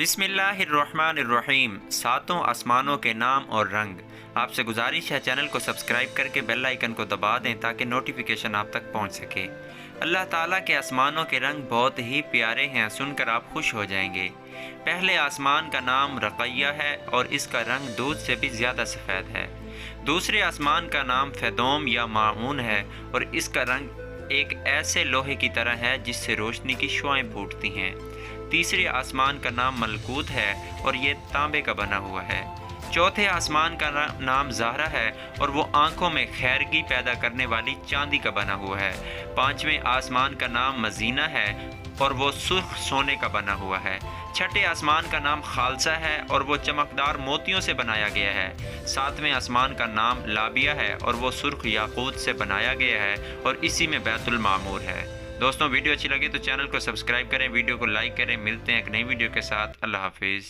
बिस्मिल्लाहिर्रहमानिर्रहीम। सातों आसमानों के नाम और रंग। आपसे गुजारिश है चैनल को सब्सक्राइब करके बेल आइकन को दबा दें ताकि नोटिफिकेशन आप तक पहुंच सके। अल्लाह ताला के आसमानों के रंग बहुत ही प्यारे हैं, सुनकर आप खुश हो जाएंगे। पहले आसमान का नाम रक़ैया है और इसका रंग दूध से भी ज़्यादा सफ़ेद है। दूसरे आसमान का नाम फ़ेदोम या माऊन है और इसका रंग एक ऐसे लोहे की तरह है जिससे रोशनी की शुआएं फूटती हैं। तीसरे आसमान का नाम मलकूत है और ये तांबे का बना हुआ है। चौथे आसमान का नाम ज़हरा है और वो आंखों में खैरगी पैदा करने वाली चांदी का बना हुआ है। पांचवें आसमान का नाम मजीना है और वो सुर्ख सोने का बना हुआ है। छठे आसमान का नाम खालसा है और वो चमकदार मोतियों से बनाया गया है। सातवें आसमान का नाम लाबिया है और वो सुर्ख याकूत से बनाया गया है और इसी में बैतुल मामूर है। दोस्तों, वीडियो अच्छी लगे तो चैनल को सब्सक्राइब करें, वीडियो को लाइक करें। मिलते हैं एक नई वीडियो के साथ। अल्लाह हाफिज़।